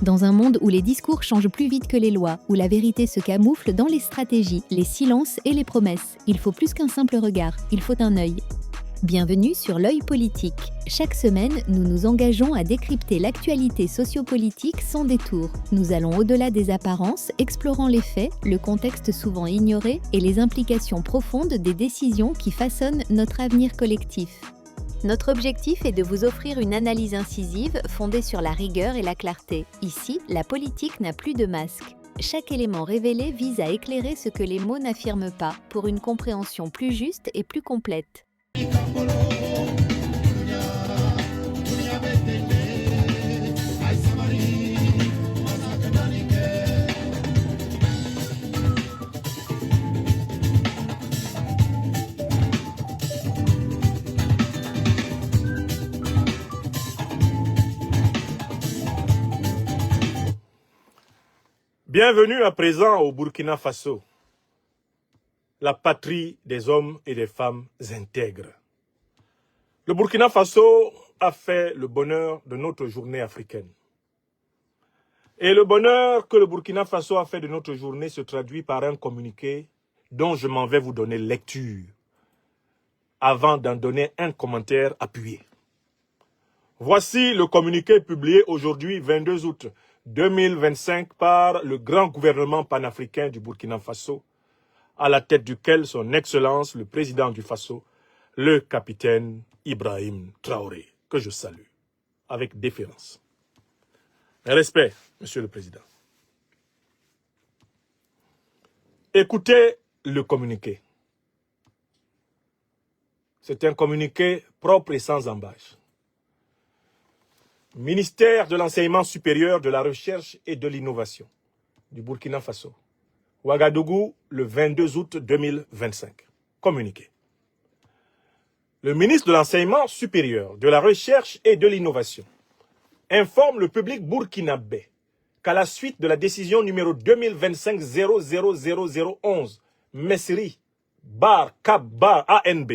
Dans un monde où les discours changent plus vite que les lois, où la vérité se camoufle dans les stratégies, les silences et les promesses, il faut plus qu'un simple regard, il faut un œil. Bienvenue sur l'œil politique. Chaque semaine, nous nous engageons à décrypter l'actualité sociopolitique sans détour. Nous allons au-delà des apparences, explorant les faits, le contexte souvent ignoré et les implications profondes des décisions qui façonnent notre avenir collectif. Notre objectif est de vous offrir une analyse incisive fondée sur la rigueur et la clarté. Ici, la politique n'a plus de masque. Chaque élément révélé vise à éclairer ce que les mots n'affirment pas, pour une compréhension plus juste et plus complète. Bienvenue à présent au Burkina Faso, la patrie des hommes et des femmes intègres. Le Burkina Faso a fait le bonheur de notre journée africaine. Et le bonheur que le Burkina Faso a fait de notre journée se traduit par un communiqué dont je m'en vais vous donner lecture, avant d'en donner un commentaire appuyé. Voici le communiqué publié aujourd'hui, 22 août 2025, par le grand gouvernement panafricain du Burkina Faso, à la tête duquel son Excellence, le président du Faso, le capitaine Ibrahim Traoré, que je salue avec déférence. Respect, Monsieur le Président. Écoutez le communiqué. C'est un communiqué propre et sans embâche. Ministère de l'Enseignement supérieur, de la Recherche et de l'Innovation du Burkina Faso. Ouagadougou, le 22 août 2025. Communiqué. Le ministre de l'Enseignement supérieur, de la Recherche et de l'Innovation informe le public burkinabé qu'à la suite de la décision numéro 2025-000011, Messiri, bar Cap bar ANB,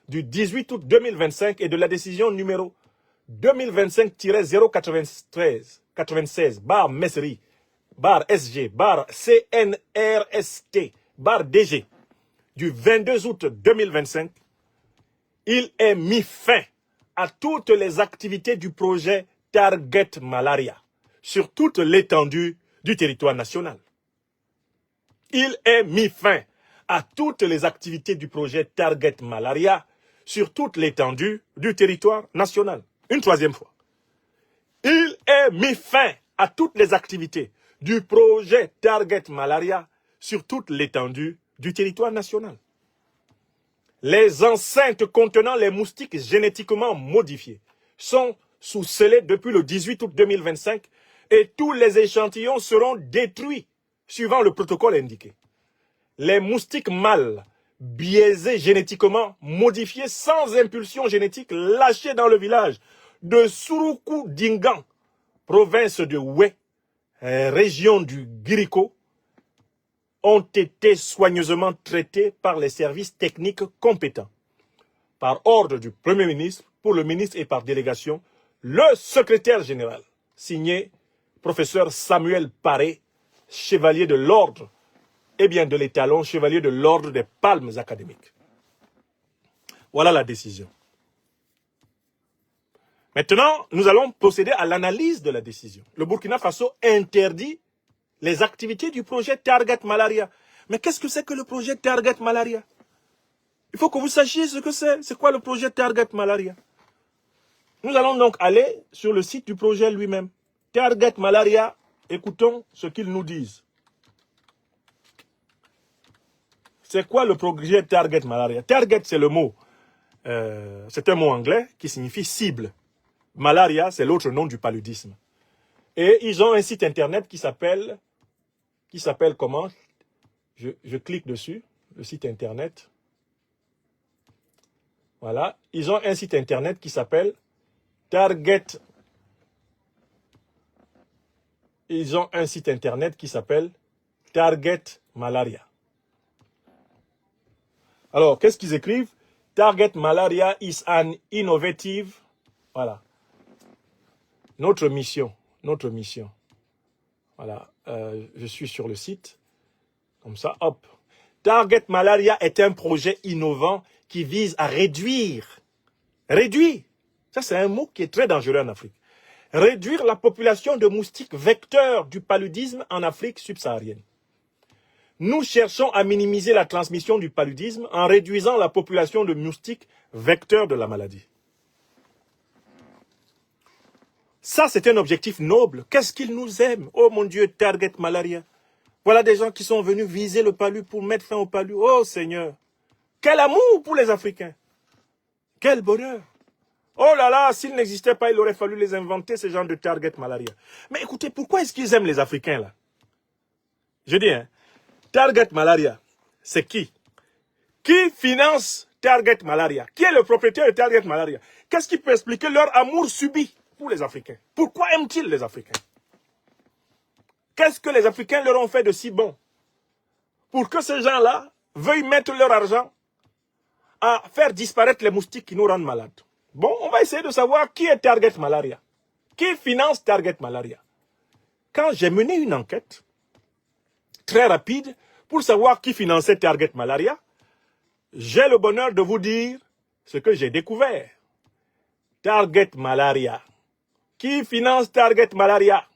du 18 août 2025 et de la décision numéro 2025-096, bar Messeri, bar SG, bar CNRST, bar DG, du 22 août 2025, il est mis fin à toutes les activités du projet Target Malaria sur toute l'étendue du territoire national. Il est mis fin à toutes les activités du projet Target Malaria sur toute l'étendue du territoire national. Une troisième fois. Il est mis fin à toutes les activités du projet Target Malaria sur toute l'étendue du territoire national. Les enceintes contenant les moustiques génétiquement modifiés sont sous scellés depuis le 18 août 2025 et tous les échantillons seront détruits suivant le protocole indiqué. Les moustiques mâles biaisés génétiquement modifiés sans impulsion génétique lâchés dans le village de Suruku Dingan, province de Oué, région du Guiriko, ont été soigneusement traités par les services techniques compétents. Par ordre du Premier ministre, pour le ministre et par délégation, le secrétaire général, signé professeur Samuel Paré, chevalier de l'ordre, et bien de l'étalon, chevalier de l'ordre des palmes académiques. Voilà la décision. Maintenant, nous allons procéder à l'analyse de la décision. Le Burkina Faso interdit les activités du projet Target Malaria. Mais qu'est-ce que c'est que le projet Target Malaria? Il faut que vous sachiez ce que c'est. C'est quoi le projet Target Malaria? Nous allons donc aller sur le site du projet lui-même. Target Malaria, écoutons ce qu'ils nous disent. C'est quoi le projet Target Malaria? Target, c'est le mot. C'est un mot anglais qui signifie cible. Malaria, c'est l'autre nom du paludisme. Et ils ont un site internet qui s'appelle comment? Je clique dessus, le site internet. Voilà. Ils ont un site internet qui s'appelle Target. Ils ont un site internet qui s'appelle Target Malaria. Alors, qu'est-ce qu'ils écrivent? Target Malaria is an innovative. Voilà. Notre mission. Voilà, je suis sur le site. Comme ça, hop. Target Malaria est un projet innovant qui vise à réduire. Réduire. Ça, c'est un mot qui est très dangereux en Afrique. Réduire la population de moustiques vecteurs du paludisme en Afrique subsaharienne. Nous cherchons à minimiser la transmission du paludisme en réduisant la population de moustiques vecteurs de la maladie. Ça, c'est un objectif noble. Qu'est-ce qu'ils nous aiment? Oh mon Dieu, Target Malaria. Voilà des gens qui sont venus viser le palu pour mettre fin au palu. Oh Seigneur, quel amour pour les Africains. Quel bonheur. Oh là là, s'il n'existait pas, il aurait fallu les inventer, ces gens de Target Malaria. Mais écoutez, pourquoi est-ce qu'ils aiment les Africains là? Je dis, hein, Target Malaria, c'est qui? Qui finance Target Malaria? Qui est le propriétaire de Target Malaria? Qu'est-ce qui peut expliquer leur amour subi pour les Africains? Pourquoi aiment-ils les Africains? Qu'est-ce que les Africains leur ont fait de si bon pour que ces gens-là veuillent mettre leur argent à faire disparaître les moustiques qui nous rendent malades? Bon, on va essayer de savoir qui est Target Malaria. Qui finance Target Malaria? Quand j'ai mené une enquête très rapide pour savoir qui finançait Target Malaria, j'ai le bonheur de vous dire ce que j'ai découvert. Target Malaria. Qui finance Target Malaria?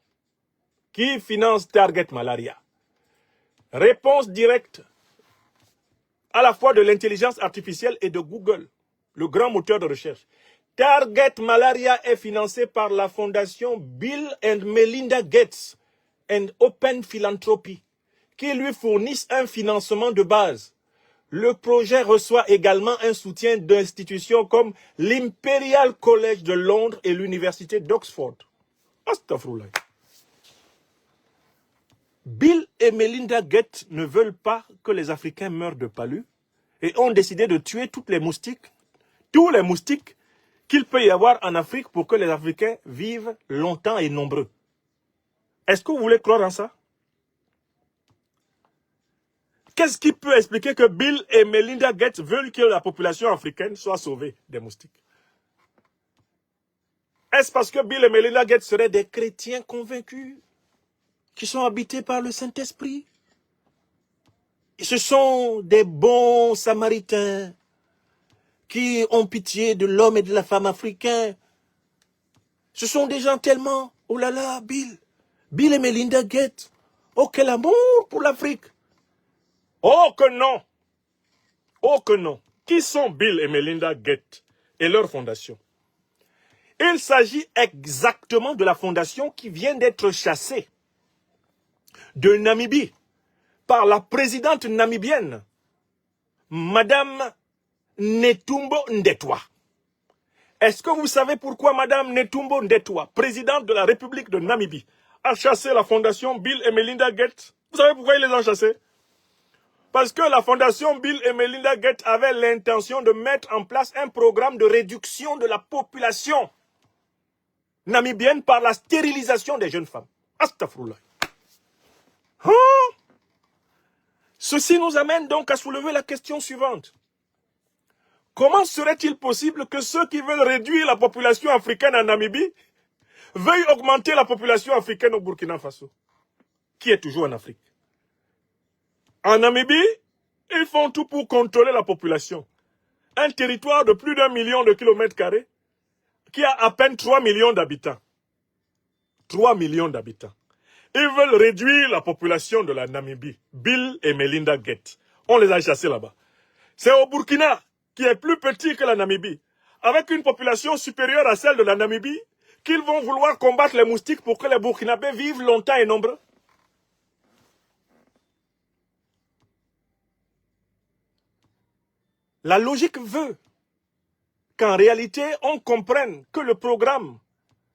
Qui finance Target Malaria? Réponse directe à la fois de l'intelligence artificielle et de Google, le grand moteur de recherche. Target Malaria est financé par la fondation Bill and Melinda Gates and Open Philanthropy, qui lui fournissent un financement de base. Le projet reçoit également un soutien d'institutions comme l'Imperial College de Londres et l'Université d'Oxford. Astaghfirullah. Bill et Melinda Gates ne veulent pas que les Africains meurent de palu et ont décidé de tuer tous les moustiques qu'il peut y avoir en Afrique pour que les Africains vivent longtemps et nombreux. Est-ce que vous voulez croire en ça? Qu'est-ce qui peut expliquer que Bill et Melinda Gates veulent que la population africaine soit sauvée des moustiques? Est-ce parce que Bill et Melinda Gates seraient des chrétiens convaincus qui sont habités par le Saint-Esprit? Ce sont des bons samaritains qui ont pitié de l'homme et de la femme africains. Ce sont des gens tellement... Oh là là, Bill et Melinda Gates. Oh, quel amour pour l'Afrique. Oh que non. Oh que non. Qui sont Bill et Melinda Gates et leur fondation? Il s'agit exactement de la fondation qui vient d'être chassée de Namibie par la présidente namibienne, Madame Netumbo Ndetwa. Est-ce que vous savez pourquoi Madame Netumbo Ndetwa, présidente de la République de Namibie, a chassé la fondation Bill et Melinda Gates? Vous savez pourquoi ils les ont chassés? Parce que la fondation Bill et Melinda Gates avait l'intention de mettre en place un programme de réduction de la population namibienne par la stérilisation des jeunes femmes. Astaghfirullah. Hein? Ceci nous amène donc à soulever la question suivante. Comment serait-il possible que ceux qui veulent réduire la population africaine en Namibie veuillent augmenter la population africaine au Burkina Faso, qui est toujours en Afrique? En Namibie, ils font tout pour contrôler la population. Un territoire de plus d'1 million de kilomètres carrés qui a à peine 3 millions d'habitants. 3 millions d'habitants. Ils veulent réduire la population de la Namibie. Bill et Melinda Gates. On les a chassés là-bas. C'est au Burkina, qui est plus petit que la Namibie, avec une population supérieure à celle de la Namibie, qu'ils vont vouloir combattre les moustiques pour que les Burkinabés vivent longtemps et nombreux. La logique veut qu'en réalité, on comprenne que le programme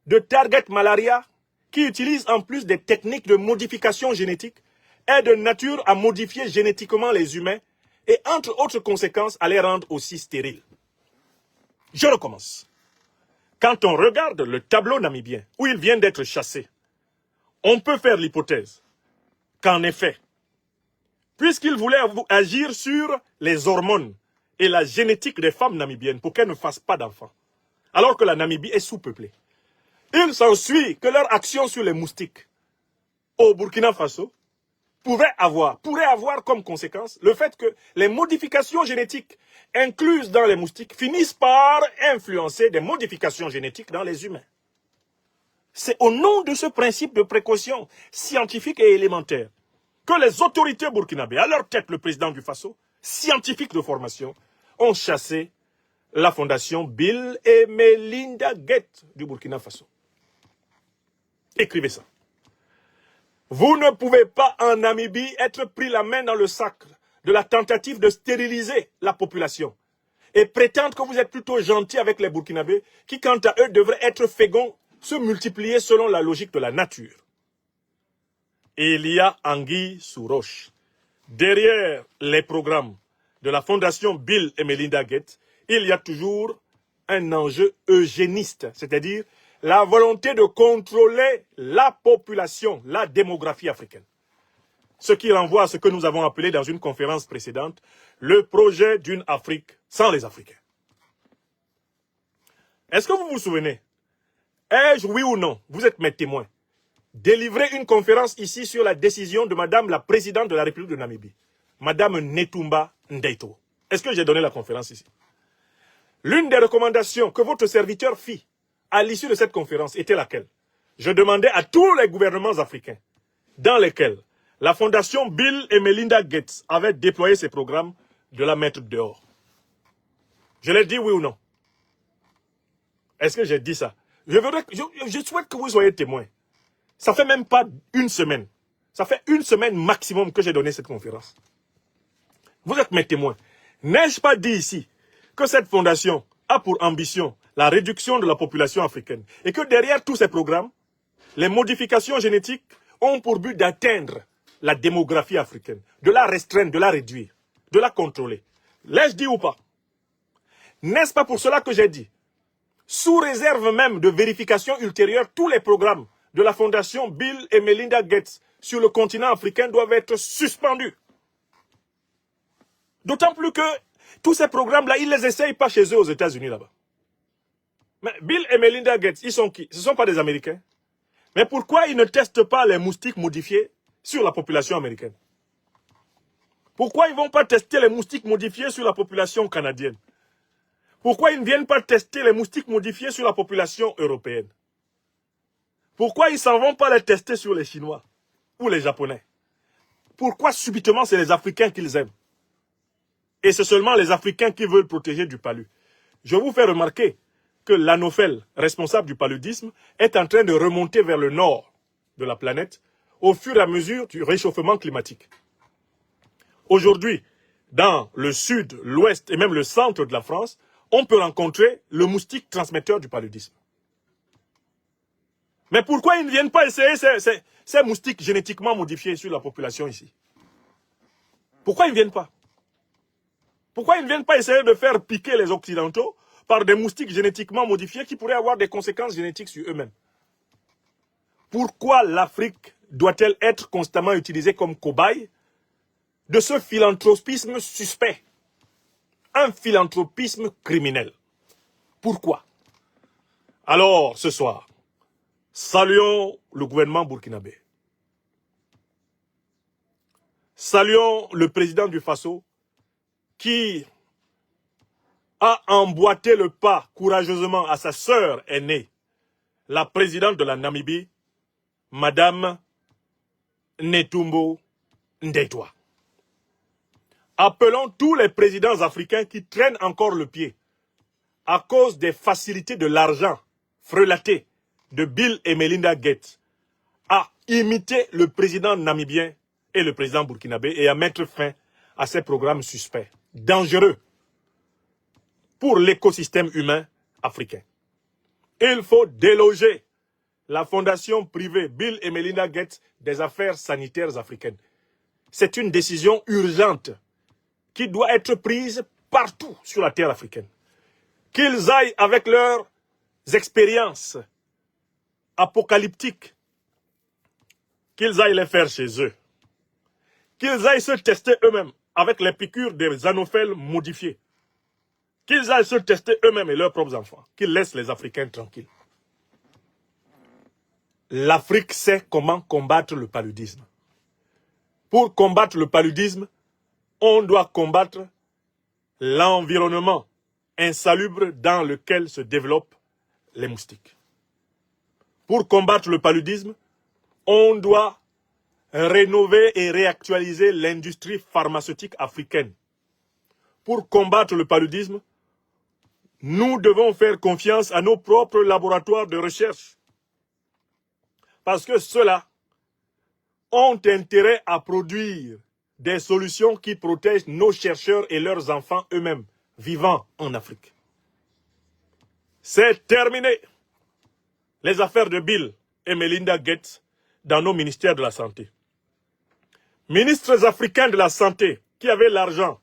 de Target Malaria, qui utilise en plus des techniques de modification génétique, est de nature à modifier génétiquement les humains et, entre autres conséquences, à les rendre aussi stériles. Je recommence. Quand on regarde le tableau namibien, où il vient d'être chassé, on peut faire l'hypothèse qu'en effet, puisqu'il voulait agir sur les hormones et la génétique des femmes namibiennes pour qu'elles ne fassent pas d'enfants, alors que la Namibie est sous-peuplée, il s'ensuit que leur action sur les moustiques au Burkina Faso pourrait avoir comme conséquence le fait que les modifications génétiques incluses dans les moustiques finissent par influencer des modifications génétiques dans les humains. C'est au nom de ce principe de précaution scientifique et élémentaire que les autorités burkinabées, à leur tête le président du Faso, scientifiques de formation, ont chassé la fondation Bill et Melinda Gates du Burkina Faso. Écrivez ça. Vous ne pouvez pas en Namibie être pris la main dans le sac de la tentative de stériliser la population et prétendre que vous êtes plutôt gentil avec les Burkinabés qui, quant à eux, devraient être féconds, se multiplier selon la logique de la nature. Il y a anguille sous roche. Derrière les programmes de la fondation Bill et Melinda Gates, il y a toujours un enjeu eugéniste, c'est-à-dire la volonté de contrôler la population, la démographie africaine. Ce qui renvoie à ce que nous avons appelé dans une conférence précédente, le projet d'une Afrique sans les Africains. Est-ce que vous vous souvenez? Ai-je, oui ou non, vous êtes mes témoins, délivré une conférence ici sur la décision de Madame la Présidente de la République de Namibie, Madame Netumba Ndeito. Est-ce que j'ai donné la conférence ici? L'une des recommandations que votre serviteur fit à l'issue de cette conférence était laquelle? Je demandais à tous les gouvernements africains dans lesquels la fondation Bill et Melinda Gates avait déployé ces programmes de la mettre dehors. Je l'ai dit oui ou non? Est-ce que j'ai dit ça? Je souhaite que vous soyez témoins. Ça fait même pas une semaine. Ça fait une semaine maximum que j'ai donné cette conférence. Vous êtes mes témoins. N'ai-je pas dit ici que cette fondation a pour ambition la réduction de la population africaine et que derrière tous ces programmes, les modifications génétiques ont pour but d'atteindre la démographie africaine, de la restreindre, de la réduire, de la contrôler. L'ai-je dit ou pas? N'est-ce pas pour cela que j'ai dit, sous réserve même de vérification ultérieure, tous les programmes de la fondation Bill et Melinda Gates sur le continent africain doivent être suspendus. D'autant plus que tous ces programmes-là, ils ne les essayent pas chez eux aux États-Unis là-bas. Mais Bill et Melinda Gates, ils sont qui? Ce ne sont pas des Américains. Mais pourquoi ils ne testent pas les moustiques modifiés sur la population américaine? Pourquoi ils ne vont pas tester les moustiques modifiés sur la population canadienne? Pourquoi ils ne viennent pas tester les moustiques modifiés sur la population européenne? Pourquoi ils ne s'en vont pas les tester sur les Chinois ou les Japonais? Pourquoi subitement c'est les Africains qu'ils aiment? Et c'est seulement les Africains qui veulent protéger du palu. Je vous fais remarquer que l'anophèle, responsable du paludisme, est en train de remonter vers le nord de la planète au fur et à mesure du réchauffement climatique. Aujourd'hui, dans le sud, l'ouest et même le centre de la France, on peut rencontrer le moustique transmetteur du paludisme. Mais pourquoi ils ne viennent pas essayer ces moustiques génétiquement modifiés sur la population ici? Pourquoi ils ne viennent pas? Pourquoi ils ne viennent pas essayer de faire piquer les Occidentaux par des moustiques génétiquement modifiés qui pourraient avoir des conséquences génétiques sur eux-mêmes? Pourquoi l'Afrique doit-elle être constamment utilisée comme cobaye de ce philanthropisme suspect? Un philanthropisme criminel. Pourquoi? Alors, ce soir, saluons le gouvernement burkinabé. Saluons le président du Faso qui a emboîté le pas courageusement à sa sœur aînée, la présidente de la Namibie, Madame Netumbo Ndeito. Appelons tous les présidents africains qui traînent encore le pied à cause des facilités de l'argent frelaté de Bill et Melinda Gates à imiter le président namibien et le président burkinabé et à mettre fin à ces programmes suspects, dangereux pour l'écosystème humain africain. Il faut déloger la fondation privée Bill et Melinda Gates des affaires sanitaires africaines. C'est une décision urgente qui doit être prise partout sur la terre africaine. Qu'ils aillent avec leurs expériences apocalyptiques, qu'ils aillent les faire chez eux. Qu'ils aillent se tester eux-mêmes avec les piqûres des anophèles modifiés. Qu'ils aillent se tester eux-mêmes et leurs propres enfants. Qu'ils laissent les Africains tranquilles. l'Afrique sait comment combattre le paludisme. Pour combattre le paludisme, on doit combattre l'environnement insalubre dans lequel se développent les moustiques. Pour combattre le paludisme, on doit rénover et réactualiser l'industrie pharmaceutique africaine. Pour combattre le paludisme, nous devons faire confiance à nos propres laboratoires de recherche. Parce que ceux-là ont intérêt à produire des solutions qui protègent nos chercheurs et leurs enfants eux-mêmes, vivant en Afrique. C'est terminé. Les affaires de Bill et Melinda Gates dans nos ministères de la Santé. Ministres africains de la Santé qui avaient l'argent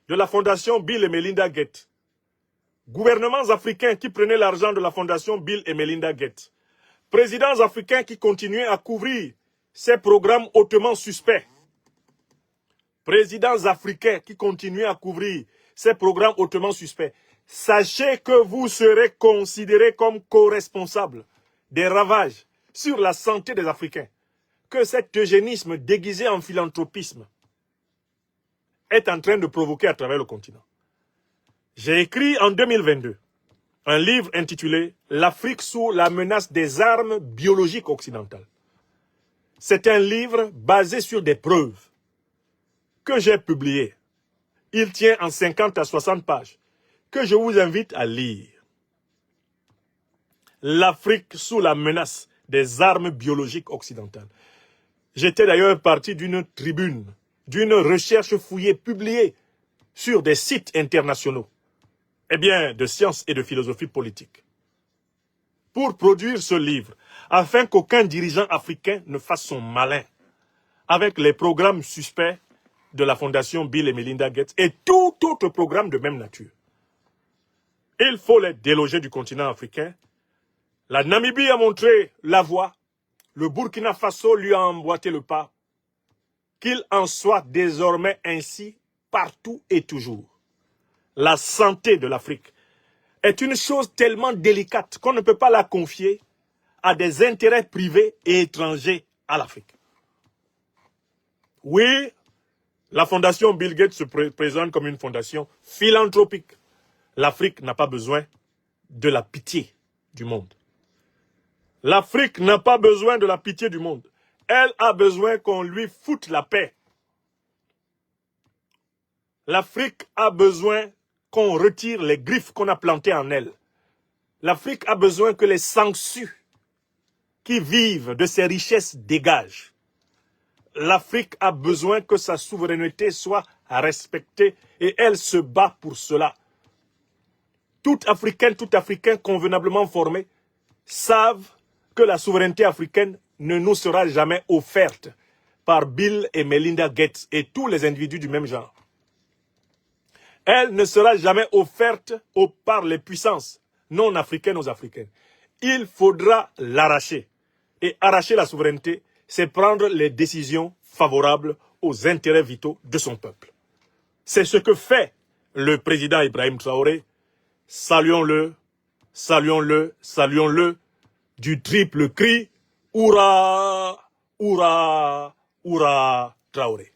de la fondation Bill et Melinda Gates. Gouvernements africains qui prenaient l'argent de la fondation Bill et Melinda Gates. Présidents africains qui continuaient à couvrir ces programmes hautement suspects. Présidents africains qui continuaient à couvrir ces programmes hautement suspects. Sachez que vous serez considérés comme co-responsables des ravages sur la santé des Africains que cet eugénisme déguisé en philanthropisme est en train de provoquer à travers le continent. J'ai écrit en 2022 un livre intitulé « L'Afrique sous la menace des armes biologiques occidentales ». C'est un livre basé sur des preuves que j'ai publiées. Il tient en 50 à 60 pages que je vous invite à lire. L'Afrique sous la menace des armes biologiques occidentales. J'étais d'ailleurs parti d'une tribune, d'une recherche fouillée, publiée sur des sites internationaux, de sciences et de philosophie politique. Pour produire ce livre, afin qu'aucun dirigeant africain ne fasse son malin avec les programmes suspects de la fondation Bill et Melinda Gates et tout autre programme de même nature. Il faut les déloger du continent africain. La Namibie a montré la voie. Le Burkina Faso lui a emboîté le pas. Qu'il en soit désormais ainsi partout et toujours. La santé de l'Afrique est une chose tellement délicate qu'on ne peut pas la confier à des intérêts privés et étrangers à l'Afrique. Oui, la fondation Bill Gates se présente comme une fondation philanthropique. L'Afrique n'a pas besoin de la pitié du monde. L'Afrique n'a pas besoin de la pitié du monde. Elle a besoin qu'on lui foute la paix. L'Afrique a besoin qu'on retire les griffes qu'on a plantées en elle. L'Afrique a besoin que les sangsues qui vivent de ses richesses dégagent. L'Afrique a besoin que sa souveraineté soit respectée et elle se bat pour cela. Toute Africaine, tout Africain convenablement formé savent que la souveraineté africaine ne nous sera jamais offerte par Bill et Melinda Gates et tous les individus du même genre. Elle ne sera jamais offerte par les puissances non africaines aux Africaines. Il faudra l'arracher. Et arracher la souveraineté, c'est prendre les décisions favorables aux intérêts vitaux de son peuple. C'est ce que fait le président Ibrahim Traoré. Saluons-le, saluons-le, saluons-le du triple cri « Hourra, hourra, hourra, Traoré ».